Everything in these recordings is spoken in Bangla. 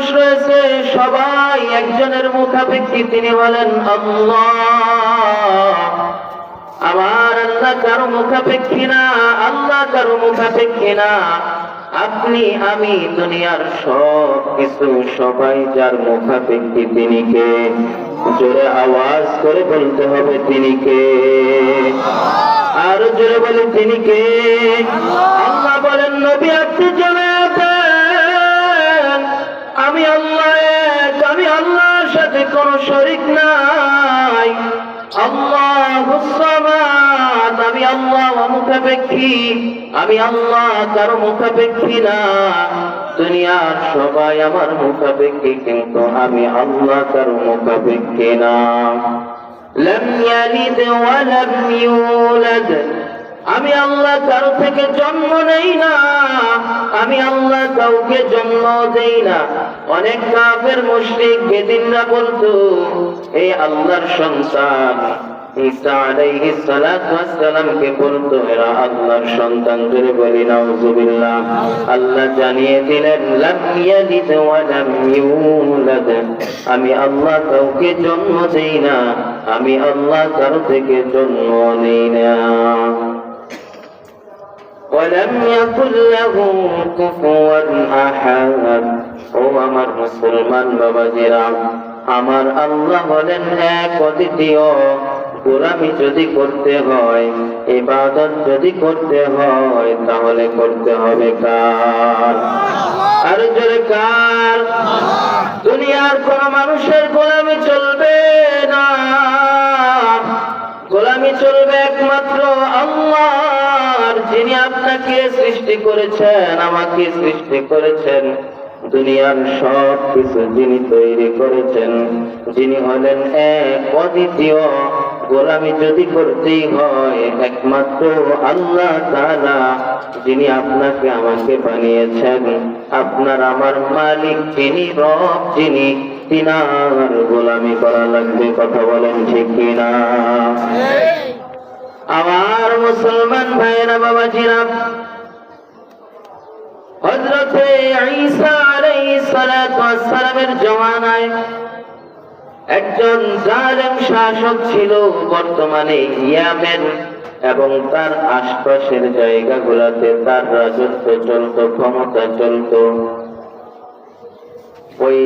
মানুষ রয়েছে সবাই একজনের মুখাপেক্ষী, তিনি বলেন আল্লাহ। আমার আল্লাহ কারো মুখাপেক্ষী না, আল্লাহ কারো মুখাপেক্ষী না। আপনি আমি দুনিয়ার সব কিছু সবাই যার মুখাপেক্ষী তিনি কে? জোরে আওয়াজ করে বলতে হবে তিনি কে? আর জোরে বলে তিনি কে? আল্লাহ বলেন নবী আপনি জেনে আছেন আমি আল্লাহ এক, আমি আল্লাহর সাথে কোনো শরীক নাই। আল্লাহুস সামাদ, আমি আল্লাহ মুখাপেক্ষী, আমি আল্লাহ কারো মুখাপেক্ষী না। দুনিয়ার সবাই আমার মুখাপেক্ষী, কিন্তু আমি আল্লাহ কারো মুখাপেক্ষী না। লাম ইয়ালিদ ওয়া লাম ইউলাদ, আমি আল্লাহ কারো থেকে জন্ম নেই না, আমি আল্লাহ কাউকে জন্ম দেই না। অনেক কাফের মুশরিক বেদিনরা বলতো এই আল্লাহর সন্তান ঈসা আলাইহিস সালাতু ওয়াস সালামকে বলতো এরা আল্লাহর সন্তান। জোরে বলি নাউযুবিল্লাহ। আল্লাহ জানিয়ে দিলেন লাম ইয়ালিদ ওয়া লাম ইউলাদ, আমি আল্লাহ কাউকে জন্ম দেই না, আমি আল্লাহ কারো থেকে জন্ম নেই না। ولم يكن له كفوا أحد। ও আমার মুসলমান বাবাজিরা, আমার আল্লাহ হলেন এক অদ্বিতীয়। গোলামি যদি করতে হয়, ইবাদত যদি করতে হয়, তাহলে করতে হবে কার? আর জোরে কার? দুনিয়ার কোন মানুষের গোলামি চলবে না, গোলামি চলবে একমাত্র আল্লাহর, যিনি আপনাকে সৃষ্টি করেছেন, আমাকে সৃষ্টি করেছেন, দুনিয়ার সব কিছু যিনি তৈরি করেছেন, যিনি হলেন এক অদ্বিতীয়। গোলামি যদি করতেই হয় একমাত্র আল্লাহ তাআলা, যিনি আপনাকে আমাকে বানিয়েছেন, আপনার আমার মালিক যিনি, রব যিনি, তিনার গোলামি করা লাগবে। কথা বলেন ঠিক কিনা? আমার মুসলমান ভাইয়েরা বাবাজিরা, হযরতে ঈসা আলাইহিস সালাতু ওয়াস সালামের জমানায় একজন জালেম শাসক ছিল বর্তমানে ইয়ামেন এবং তার আশপাশের জায়গাগুলোতে তার রাজত্ব চলত, ক্ষমতা চলত। ওই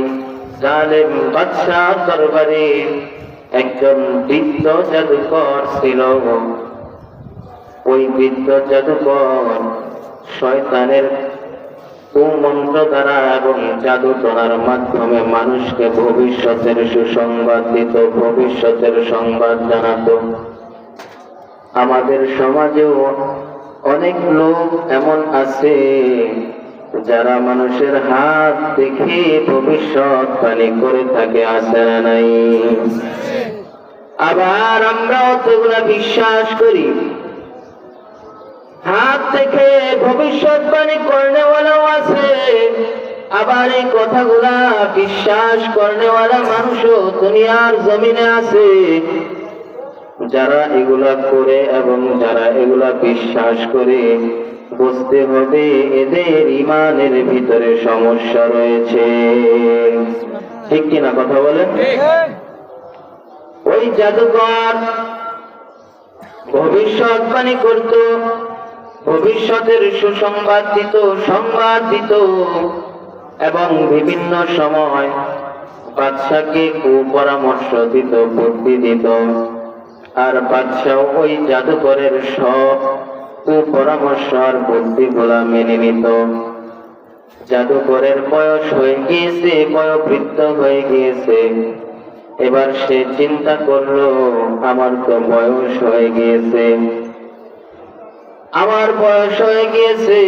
জালেম বাদশাহ দরবারে একজন বৃদ্ধ জাদুকর ছিল। ওই বৃদ্ধ জাদুকর শয়তানের কুমন্ত্র দ্বারা এবং জাদু টোনার মাধ্যমে মানুষকে ভবিষ্যতের সুসংবাদ দিত, ভবিষ্যতের সংবাদ জানাতো। আমাদের সমাজেও অনেক লোক এমন আছে যারা মানুষের হাত দেখে ভবিষ্যৎবাণী করে থাকে, আছে না নাই? আবার আমরা অতগুলা বিশ্বাস করি, হাত থেকে ভবিষ্যৎবাণী করনেওয়ালাও আছে, আবার এই কথাগুলা বিশ্বাস করনেওয়ালা মানুষও দুনিয়ার জমিনে আছে। যারা এগুলা করে এবং যারা এগুলা বিশ্বাস করে, বুঝতে হবে এদের ঈমানের ভিতরে সমস্যা রয়েছে। ঠিক কিনা কথা বলেন? ওই জাদুকর ভবিষ্যৎবাণী করত, ভবিষ্যতের সুসংবাদ দিত, সংবাদ দিত এবং বিভিন্ন সময় বাদশাকে কুপরামর্শ দিত, বুদ্ধি দিত। আর বাদশাহ ওই জাদুকরের সব কুপরামর্শ আর বুদ্ধিগুলা মেনে নিত। জাদুকরের বয়স হয়ে গিয়েছে, বয়োবৃদ্ধ হয়ে গিয়েছে। এবার সে চিন্তা করলো আমার তো বয়স হয়ে গিয়েছে, আমার বয়স হয়ে গিয়েছে,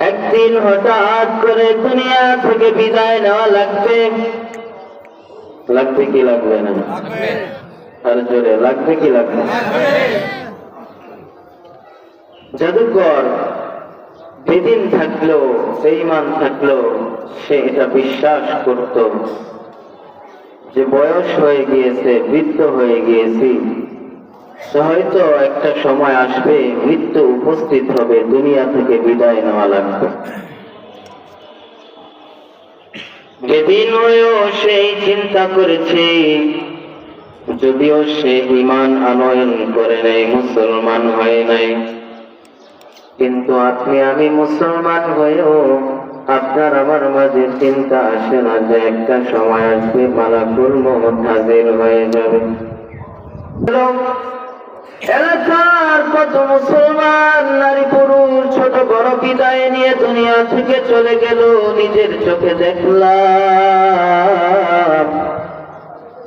একদিন হঠাৎ করে দুনিয়া থেকে বিদায় নেওয়া লাগবে। লাগবে কি লাগবে না? আর জোরে লাগবে কি লাগবে? জাদুকর বেদিন থাকলো, বেঈমান থাকলো, সে এটা বিশ্বাস করত যে বয়স হয়ে গিয়েছে, বৃদ্ধ হয়ে গিয়েছি, হয়তো একটা সময় আসবে, মৃত্যু উপস্থিত হবে, দুনিয়া থেকে বিদায় নেওয়া লাগবে। যেদিন হয়েও সেই চিন্তা করেছে, যদিও সে ঈমান আনয়ন করে নাই, মুসলমান হয় নাই, কিন্তু আপনি আমি মুসলমান হয়েও আপনার আমার মাঝে চিন্তা আসে না যে একটা সময় আসবে মালাকুল মউত হাজির হয়ে যাবে। এলাকার কত মুসলমান নারী পুরুষ ছোট বড় বিদায় নিয়ে দুনিয়া থেকে চলে গেল, নিজের চোখে দেখলাম,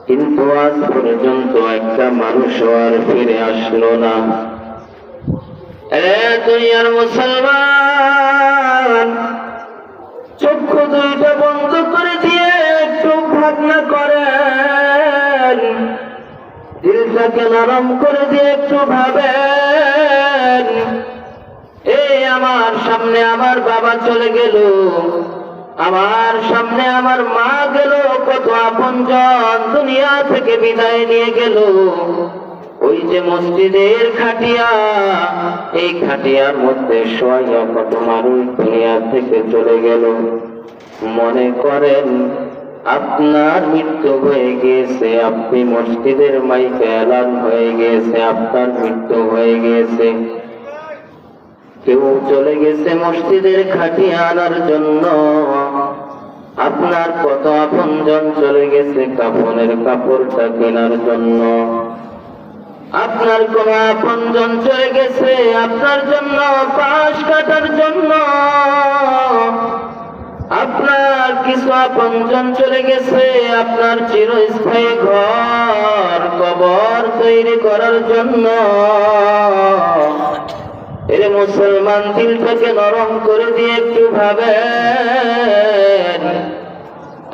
কিন্তু আজ পর্যন্ত একটা মানুষ আর ফিরে আসলো না। দুনিয়ার মুসলমান, চক্ষু দুইটা বন্ধ করে দিয়ে একটু ভাবনা করেন, দিলটাকে নরম করে দিয়ে একটু ভাবেন, এই আমার সামনে আমার বাবা চলে গেল, আমার সামনে আমার মা গেল, কত আপনজন দুনিয়া থেকে বিদায় নিয়ে গেল। ওই যে মসজিদের খাটিয়া, এই খাটিয়ার মধ্যে শোয়া কত মানুষ দুনিয়া থেকে চলে গেল। মনে করেন আপনার মৃত্যু হয়ে গিয়েছে, আপনি মসজিদের মাইকে এলান হয়ে গিয়েছে আপনার মৃত্যু হয়ে গিয়েছে। কেউ চলে গেছে মসজিদের খাটিয়া আনার জন্য, আপনার কত আপনজন চলে গেছে কাফনের কাপড়টা কেনার জন্য, আপনার কোন আপনজন চলে গেছে আপনার জন্য পাশ কাটার জন্য, আপনার কিছু আপনজন চলে গেছে আপনার চিরস্থায়ী ঘর কবর তৈরি করার জন্য। এর মুসলমান, দিলটাকে নরম করে দিয়ে একটু ভাবেন,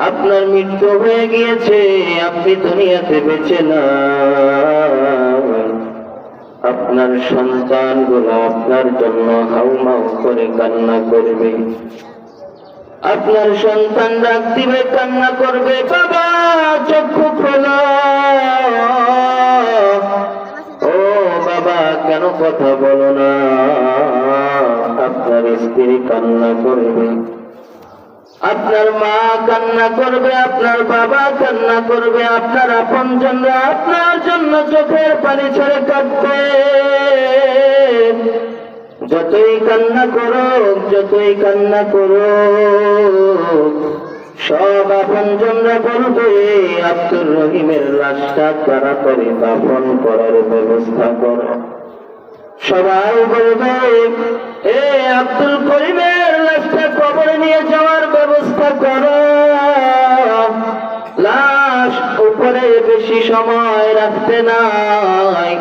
আপনার মৃত্যু হয়ে গিয়েছে, আপনি দুনিয়াতে বেঁচে না, আপনার সন্তানগুলো আপনার জন্য হাউমাউ করে কান্না করবে, আপনার সন্তান ডাক দিবে কান্না করবে, বাবা চক্ষু খোলো, ও বাবা কেন কথা বলো না, আপনার স্ত্রী কান্না করবে, আপনার মা কান্না করবে, আপনার বাবা কান্না করবে, আপনার আপনজনরা আপনার জন্য চোখের পানি ছেড়ে কাঁদবে। যতই কান্না করো, যতই কান্না করো, সব আপনজনরা বলবে আব্দুর রহিমের লাশটা তাড়াতাড়ি দাফন করার ব্যবস্থা করো। সবাই বলবে এ আব্দুল করিমের লাশটা কবরে নিয়ে যাওয়ার ব্যবস্থা করো, লাশ উপরে বেশি সময় রাখতে নাই।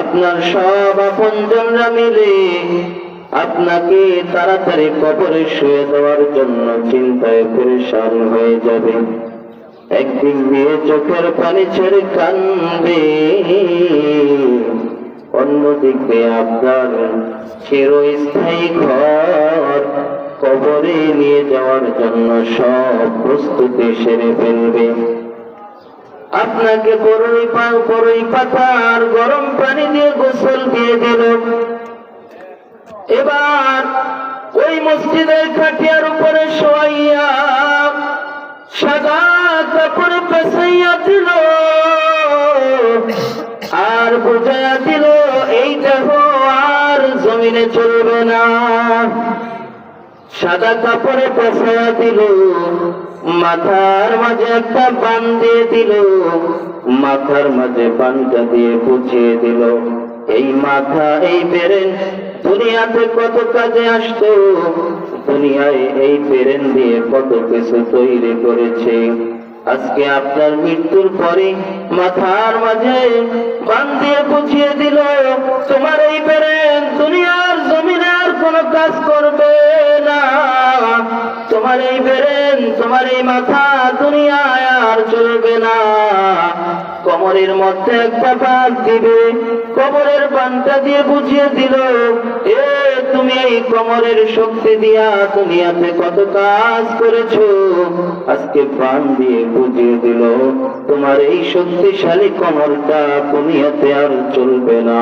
আপনার সব আপনজনরা মিলে আপনাকে তাড়াতাড়ি কবরে শুয়ে দেওয়ার জন্য চিন্তায় পেরেশান হয়ে যাবে। একদিক দিয়ে চোখের পানি ছেড়ে কাঁদবে, অন্যদিকে আপনার চিরস্থায়ী ঘর কবরে নিয়ে যাওয়ার জন্য সব প্রস্তুতি সেরে ফেলবে। আপনাকে বড়ই পাতা আর গরম পানি দিয়ে গোসল দিয়ে দিল। এবার ওই মসজিদের খাটিয়ার উপরে শোয়াইয়া সাদা কাপড় পেছাইয়া দিল আর বুঝাইয়া দিল এই দেহ আর জমিনে চলবে না। সাদা কাপড়ে পেছাইয়া দিল, মাথার মাঝে একটা বান দিয়ে দিল, মাথার মাঝে বানটা দিয়ে বুঝিয়ে দিল এই মাথা এই বেরেন দুনিয়াতে কত কাজে আসতো, দুনিয়ায় এই বেরেন দিয়ে কত কিছু তৈরি করেছে। আজকে আপনার মৃত্যুর পরে মাথার মাঝে বান দিয়ে বুঝিয়ে দিল তোমার এই বেরেন দুনিয়ার জমিনে আর কোনো কাজ করবে না, তোমার এই বেরেন তোমার এই মাথা দুনিয়ায় আর চলবে না। কবরের মধ্যে একটা বাঁধ দিবে, কবরের বানটা দিয়ে বুঝিয়ে দিল এ তুমি এই কবরের শক্তি দিয়া দুনিয়াতে কত কাজ করেছো, আজকে বান দিয়ে বুঝিয়ে দিল তোমার এই শক্তিশালী কবরটা দুনিয়াতে আর চলবে না।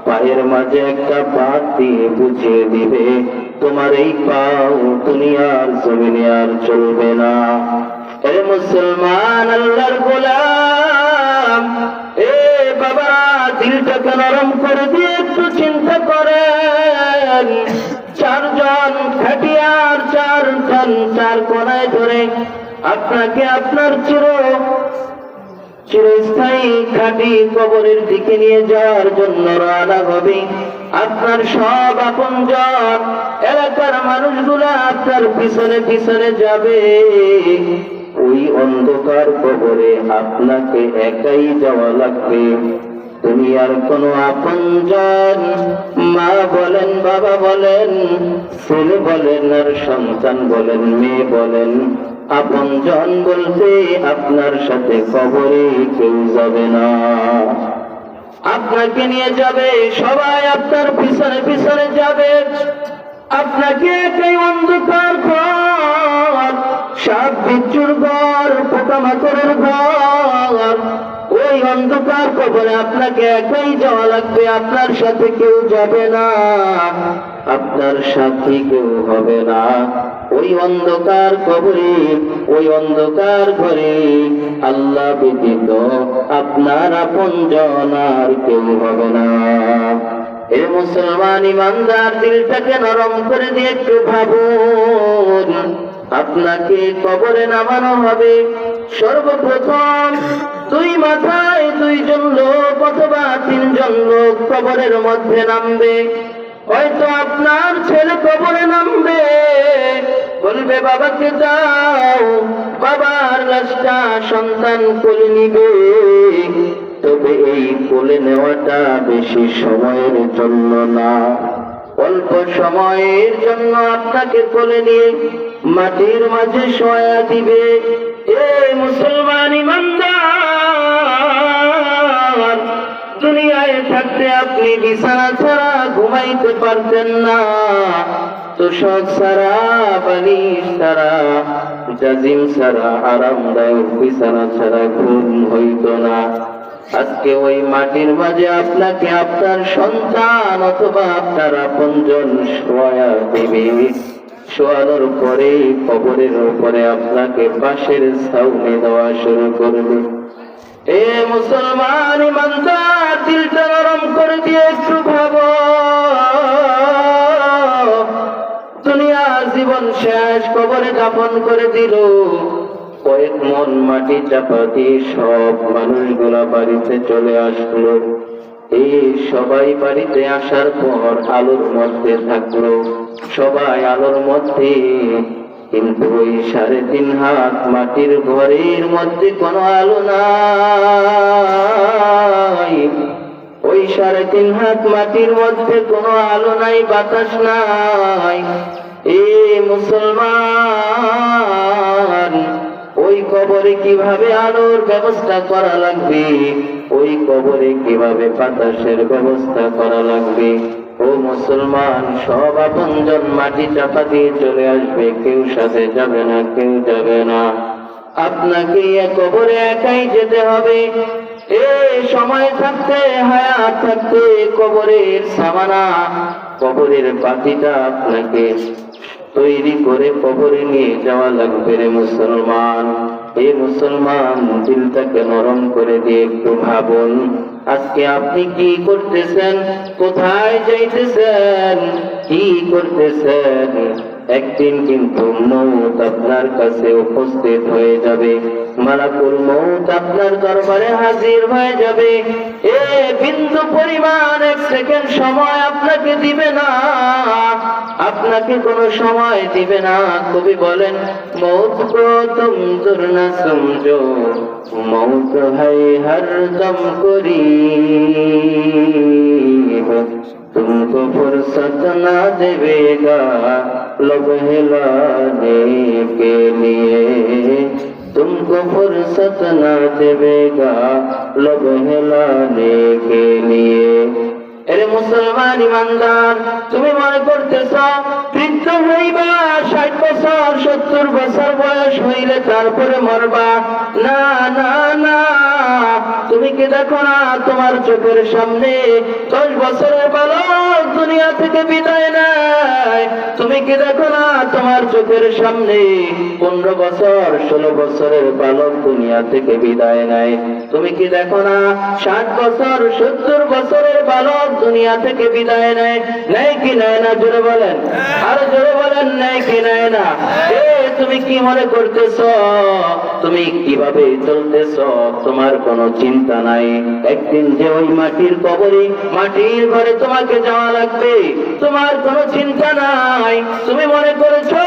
পায়ের মাঝে একটা বাঁধ দিয়ে বুঝিয়ে দিবে তোমার এই পাও দুনিয়ার জমিনে আর চলবে না। এ মুসলমান আল্লাহর গোলাম, এ বাবা, দিলটাকে নরম করে দিয়ে একটু চিন্তা করেন। চারজন খাটিয়ার চার কোনায় ধরে আপনাকে আপনার চিরস্থায়ী খাঁটি কবরের দিকে নিয়ে যাওয়ার জন্য রওনা হবে। আপনার সব আপনজন, এলাকার মানুষগুলা আপনার পিছনে পিছনে যাবে। ওই অন্ধকার কবরে আপনাকে একাই যাওয়া লাগবে। দুনিয়ার কোনো আপনজন, মা বলেন, বাবা বলেন, ছেলে বলেন, আর সন্তান বলেন, মেয়ে বলেন, আপনজন বলতে আপনার সাথে কবরে কেউ যাবে না। আপনাকে নিয়ে যাবে, সবাই আপনার পিছনে পিছনে যাবে। আপনাকে একাই অন্ধকার ঘর, সাপ বিচ্ছুর ঘর, পোকামাকড়ের ঘর, ওই অন্ধকার কবরে আপনাকে একাই যাওয়া লাগবে। আপনার সাথে কেউ যাবে না, আপনার সাথী কেউ হবে না। ওই অন্ধকার কবরে, ওই অন্ধকার ঘরে আল্লাহ ব্যতীত আপনার আপনজন আর কেউ হবে না। এ মুসলমান ইমানদার, দিলটাকে নরম করে দিয়ে একটু ভাবুন। আপনাকে কবরে নামানো হবে। সর্বপ্রথম দুই মাথায় দুইজন লোক অথবা তিনজন লোক কবরের মধ্যে নামবে। হয়তো আপনার ছেলে কবরে নামবে, বলবে বাবাকে দাও, বাবার লাশটা সন্তান কোলে নিবে। তবে এই কোলে নেওয়াটা বেশি সময়ের জন্য না, অল্প সময়ের জন্য আপনাকে কোলে নিয়ে মাটির মাঝে শোয়া দিবে। এ মুসলমান ইমানদার, দুনিয়ায় থাকতে আপনি বিছানা ছাড়া ঘুমাইতে পারতেন না, তোষক ছাড়া, বালিশ ছাড়া, জাজিম ছাড়া, আরামদায়ক বিছানা ছাড়া ঘুম হইত না। আজকে ওই মাটির মাঝে আপনাকে আপনার সন্তান অথবা আপনার আপনজন শোয়া দিবে। শোয়ানোর পরে কবরের উপরে আপনাকে পাশের ছাউনি দেওয়া শুরু করবে। এ মুসলমান ইমানদার, দিলটা নরম করে দিয়ে একটু ভাবো। দুনিয়ার জীবন শেষ, কবরে দাফন করে দিল। কয়েক মন মাটি চাপা দিয়ে সব মানুষগুলা বাড়িতে চলে আসলো। এই সবাই বাড়িতে আসার পর আলোর মধ্যে থাকলো, সবাই আলোর মধ্যে। কিন্তু ওই 3.5 হাত মাটির ঘরের মধ্যে কোনো আলো নাই। ওই 3.5 হাত মাটির মধ্যে কোনো আলো নাই, বাতাস নাই। এ মুসলমান, ওই কবরে কিভাবে আলোর ব্যবস্থা করা লাগবে, ওই কবরে কিভাবে বাতাসের ব্যবস্থা করা লাগবে। ও মুসলমান, সব আপনজন মাটি চাপা দিয়ে চলে আসবে, কেউ সাথে যাবে না, কেউ যাবে না। আপনাকে কবরে একাই যেতে হবে। এ সময় থাকতে, হায়াত থাকতে কবরের সামানা, কবরের পাতিটা আপনাকে তৈরি করে কবরে নিয়ে যাওয়া লাগবে। রে মুসলমান, এই মুসলমান, দিলটাকে নরম করে দিয়ে একটু ভাবুন। আজকে আপনি কি করতেছেন, কোথায় যাইতেছেন, কি করতেছেন? একদিন কিন্তু মৌত আপনার কাছে উপস্থিত হয়ে যাবে। মালাকুল মৌত আপনার দরবারে হাজির হয়ে যাবে। এ বিন্দু পরিমাণ 1 সেকেন্ড সময় আপনাকে দিবে না, আপনাকে কোনো সময় দিবে না। কবি বলেন, মৌত কো তুম দূর না সমঝো, মৌত হ্যায় হরদম করিব, तुमको फुर्सत ना देगा लब हिलाने के लिए, तुमको फुर्सत ना देगा लब हिलाने के लिए। এরে মুসলমান ইমানদার, তুমি মনে করতেছ বৃদ্ধ হইবা, 60 বছর 70 বছর বয়স হইলে তারপরে মরবা। না না না, তুমি কি দেখো না তোমার চোখের সামনে 10 বছরের বালক দুনিয়া থেকে বিদায় নেয়? তুমি চোখের সামনে 15 বছর 16 বছরের বালক দুনিয়া থেকে বিদায় নেয়। তুমি কি দেখো না 60 বছর 70 বছরের বালক দুনিয়া থেকে বিদায় নেয়? নেয় কি নেয় না? জোরে বলেন, আরো জোরে বলেন, নেয় কি নেয় না? তুমি কি মনে করতেছ? তুমি কিভাবে চলতেছ? তোমার কোনো চিন্তা নাই। একদিন যে ওই মাটির কবরে, মাটির ঘরে তোমাকে যাওয়া লাগবে, তোমার কোনো চিন্তা নাই। তুমি মনে করেছো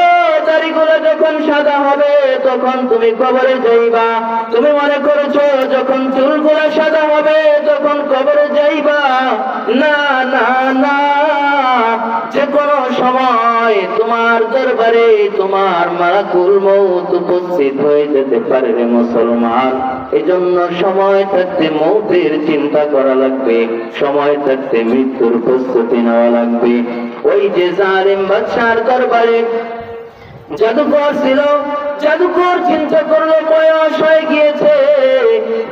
দাড়িগুলো যখন সাদা হবে তখন তুমি কবরে যাইবা। তুমি মনে করেছো যখন চুলগুলো সাদা হবে তখন কবরে যাইবা। না না না, যে কোনো সময় তোমার দরবারে তোমার মালাকুল মউত উপস্থিত হয়ে যেতে পারে রে মুসলমান। এজন্য সময় থাকতে মউতের চিন্তা করা লাগবে, সময় থাকতে মৃত্যুর প্রস্তুতি নেওয়া লাগবে। ওই যে জালিম বাদশার দরবারে জাদুকর ছিল, জাদুকর চিন্তা করলো বয়স হয়ে গিয়েছে,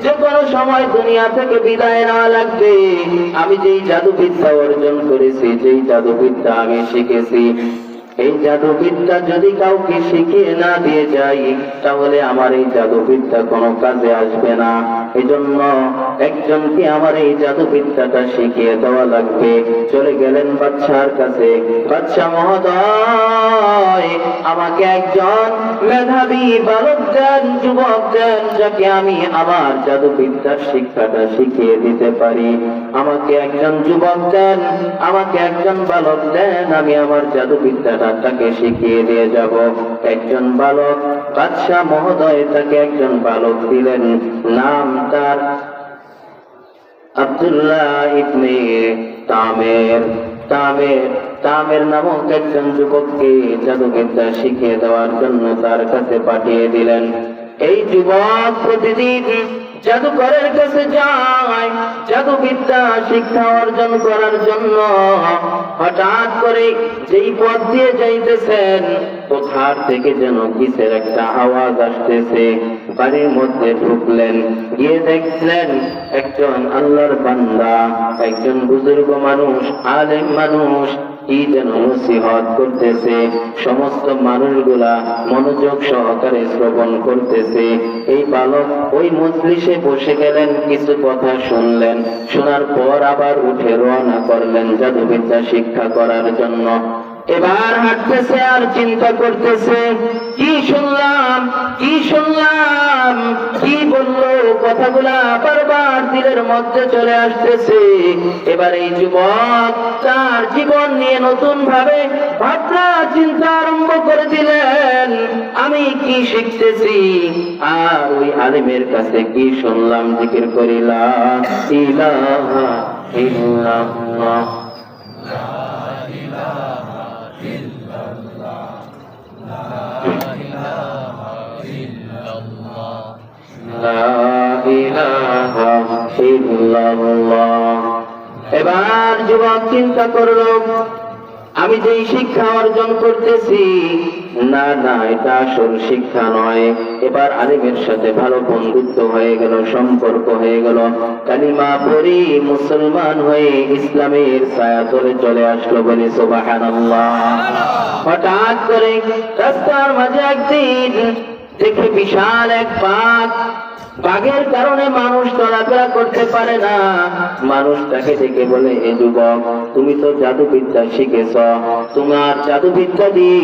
যে কোনো সময় দুনিয়া থেকে বিদায় নেওয়া লাগবে। আমি যেই জাদুবিদ্যা অর্জন করেছি, যেই জাদুবিদ্যা আমি শিখেছি, এই জাদুবিদ্যা যদি কাউকে শিখিয়ে না দিয়ে যাই তাহলে আমার এই জাদুবিদ্যা কোনো কাজে আসবে না। এজন্য একজনকে আমার এই জাদুবিদ্যাটা শিখিয়ে দেওয়া লাগবে। চলে গেলেন বাদশার কাছে, বাদশা মহোদয় আমাকে একজন মেধাবী বালক দেন, যুবক দেন, যাকে আমি আমার জাদুবিদ্যার শিক্ষাটা শিখিয়ে দিতে পারি। আমাকে একজন যুবক দেন, আমাকে একজন বালক দেন, আমি আমার জাদুবিদ্যাটা তাকে শিখিয়ে দিয়ে যাব। একজন বালক, বাদশাহ মহোদয় তাকে একজন বালক দিলেন, নাম তার আব্দুল্লাহ ইবনে তামের। তামের নামক একজন যুবককে জাদুবিদ্যা শিখিয়ে দেওয়ার জন্য তার কাছে পাঠিয়ে দিলেন। এই যুবক প্রতিদিন জাদুকরের কাছে যায় জাদুবিদ্যা শিক্ষা অর্জন করার জন্য। হঠাৎ করে যেই পথ দিয়ে যাইতেছেন কোথার থেকে যেন কিসের একটা আওয়াজ আসতেছে। বাড়ির মধ্যে ঢুকলেন, গিয়ে দেখলেন একজন আল্লাহর বান্দা, একজন বুজুর্গ মানুষ, আলেম মানুষ কি যেন নসিহত করতেছে। সমস্ত মানুষগুলা মনোযোগ সহকারে শ্রবণ করতেছে। এই বালক ওই মজলিসে বসে গেলেন, কিছু কথা শুনলেন, শোনার পর আবার উঠে রওনা করলেন জাদুবিদ্যা শিক্ষা করার জন্য। এবার হাঁটতেছে আর চিন্তা করতেছে, কি শুনলাম, কি শুনলাম, কি বললো, কথাগুলা বারবার দিলের মধ্যে চলে আসতেছে। এবার এই যুবক তার জীবন নিয়ে নতুন ভাবে ভাবনা চিন্তা আরম্ভ করে দিলেন। আমি কি শিখতেছি আর ওই আলেমের কাছে কি শুনলাম, জিকির করি লা ইলাহা ইল্লাল্লাহ, এবার যুবক চিন্তা করলো, আমি যেই শিক্ষা অর্জন করতেছি, না না, এটা আসল শিক্ষা নয়। এবার আলিমের সাথে ভালো বন্ধুত্ব হয়ে গেল, সম্পর্ক হয়ে গেল। কালিমা পড়ি মুসলমান হয়ে ইসলামের ছায়াতলে চলে আসলো, বলি সুবহানাল্লাহ। হঠাৎ করে রাস্তার মাঝে একদিন দেখে বিশাল এক বাঘ। বাঘের কারণে মানুষ চলাফেরা করতে পারে না। মানুষ তাকে দেখে বলে, এ যুবক, তুমি তো জাদুবিদ্যা শিখেছ, তোমার জাদুবিদ্যা দিয়ে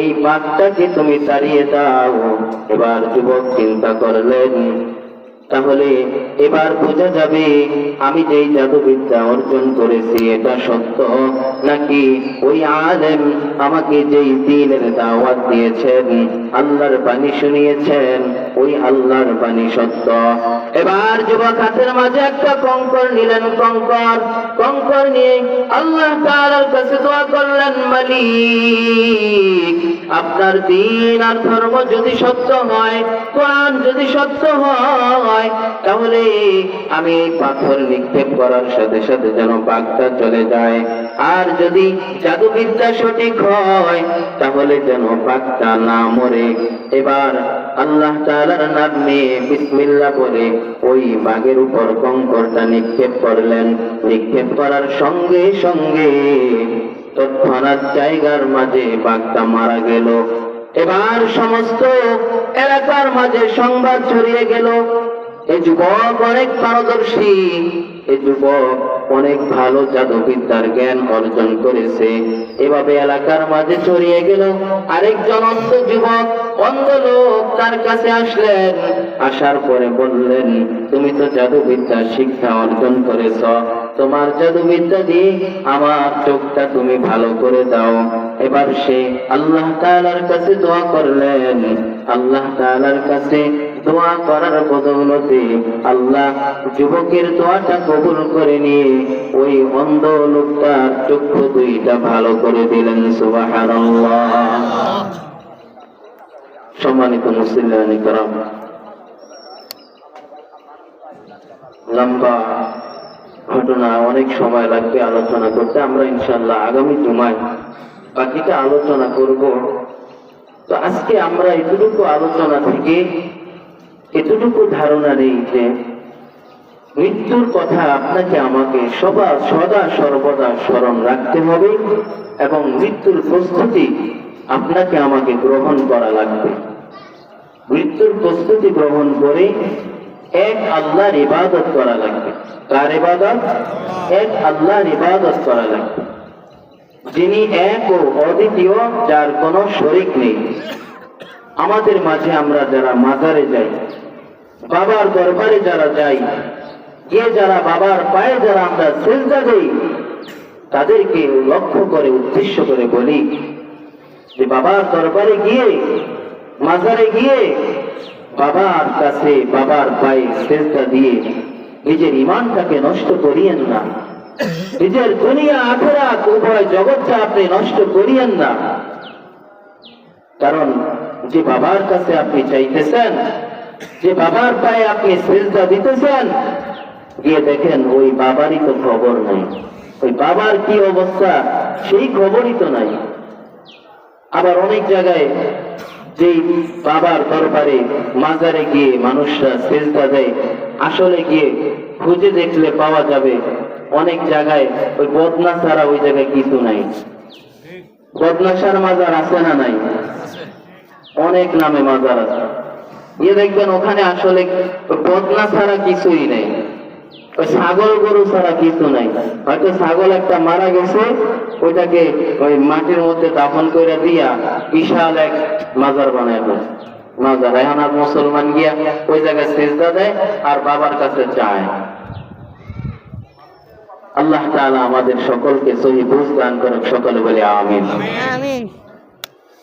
এই বাঘটাকে তুমি তাড়িয়ে দাও। এবার যুবক চিন্তা করলেন, তাহলে এবার বোঝা যাবে আমি যেই জাদুবিদ্যা অর্জন করেছি এটা সত্য নাকি ওই আলেম আমাকে যেই দ্বীনের দাওয়াত দিয়েছেন, আল্লাহর বাণী শুনিয়েছেন, ওই আল্লাহর বাণী সত্য। এবার যুবক হাতের মাঝে একটা কঙ্কর নিলেন, কঙ্কর নিয়ে আল্লাহ তাআলার কাছে দোয়া করলেন, মালিক, আপনার দ্বীন আর ধর্ম যদি সত্য হয়, কোরআন যদি সত্য হয়, তাহলে আমি এই পাথর নিক্ষেপ করার সাথে সাথে যেন বাঘটা চলে যায়। আর যদি জাদুবিদ্যা সঠিক হয় তাহলে যেন বাঘটা না মরে। এবার আল্লাহ তাআলার নামে বিসমিল্লাহ বলে ওই বাঘের উপর কঙ্করটা নিক্ষেপ করলেন। নিক্ষেপ করার সঙ্গে সঙ্গে তৎক্ষণাৎ জায়গার মাঝে বাঘটা মারা গেল। এবার সমস্ত এলাকার মাঝে সংবাদ ছড়িয়ে গেল, এই যুবক অনেক পারদর্শী, এই যুবক অনেক ভালো জাদুবিদ্যার জ্ঞান অর্জন করেছে। এভাবে এলাকার মাঝে ছড়িয়ে গেল। আরেকজন অন্ধ যুবক, অন্ধ লোক তার কাছে আসলেন। আসার পরে বললেন, তুমি তো জাদুবিদ্যার শিক্ষা অর্জন করেছ, তোমার জাদুবিদ্যা দিয়ে আমার চোখটা তুমি ভালো করে দাও। এবার সে আল্লাহ তাআলার কাছে দোয়া করলেন। আল্লাহ তাআলার কাছে দোয়া করার বদৌলতে আল্লাহ যুবকের দোয়াটা কবুল করে নিয়ে ওই অন্ধ লোকটার চক্ষু দুইটা ভালো করে দিলেন। সুবহানাল্লাহ। সম্মানিত মুসলিম کرام, লম্বা ঘটনা, অনেক সময় লাগবে আলোচনা করতে। আমরা ইনশাআল্লাহ আগামী জুমায় বাকিটা আলোচনা করব। তো আজকে আমরা এতটুকু আলোচনা থেকে এতটুকু ধারণা নেই যে মৃত্যুর কথা আপনাকে আমাকে সদা সর্বদা স্মরণ রাখতে হবে এবং মৃত্যুর প্রস্তুতি আপনাকে আমাকে গ্রহণ করা লাগবে। মৃত্যুর প্রস্তুতি গ্রহণ করে এক আল্লাহর ইবাদত করা লাগবে। কার ইবাদত? এক আল্লাহর ইবাদত করা লাগবে, যিনি এক ও অদ্বিতীয়, যার কোনো শরীক নেই। আমাদের মাঝে আমরা যারা মাজারে যাই, বাবার দরবারে যারা যাই, গিয়ে যারা বাবার পায়ে যারা আমরা সিজদা দেই, তাদেরকে লক্ষ্য করে উদ্দেশ্য করে বলি যে বাবার দরবারে গিয়ে, মাজারে গিয়ে বাবার কাছে বাবার পায়ে সিজদা দিয়ে নিজের ঈমানটাকে নষ্ট করিয়েন না, নিজের দুনিয়া আখিরাত উভয় জগৎটা আপনি নষ্ট করিয়েন না। কারণ যে বাবার কাছে আপনি চাইতেছেন, যে বাবার পায়ে আপনি সিজদা দিতেছেন, গিয়ে দেখেন ওই বাবারই তো খবর নাই, ওই বাবার কি অবস্থা সেই খবরই তো নাই। আবার অনেক জায়গায় যেই বাবার দরবারে মাজারে গিয়ে মানুষরা সিজদা দেয়, আসলে গিয়ে খুঁজে দেখলে পাওয়া যাবে অনেক জায়গায় ওই বদনা ছাড়া ওই জায়গায় কিছু নাই। বদনাশার মাজার আছে না নাই? অনেক নামে মাজার আছে, গিয়ে দেখবেন ওখানে আসলে বদনা ছাড়া কিছুই নেই, ওই ছাগল গরু ছাড়া কিছু নাই। হয়তো ছাগল একটা মারা গেছে, ওইটাকে ওই মাটির মধ্যে দাফন করে দিয়া বিশাল এক মাজার বানায় মাজার। এখন আর মুসলমান গিয়া ওই জায়গায় সিজদা দেয় আর বাবার কাছে চায়। আল্লাহ তাআলা আমাদের সকলকে সহি বুঝ দান করুন। সকলে বলে আমিন।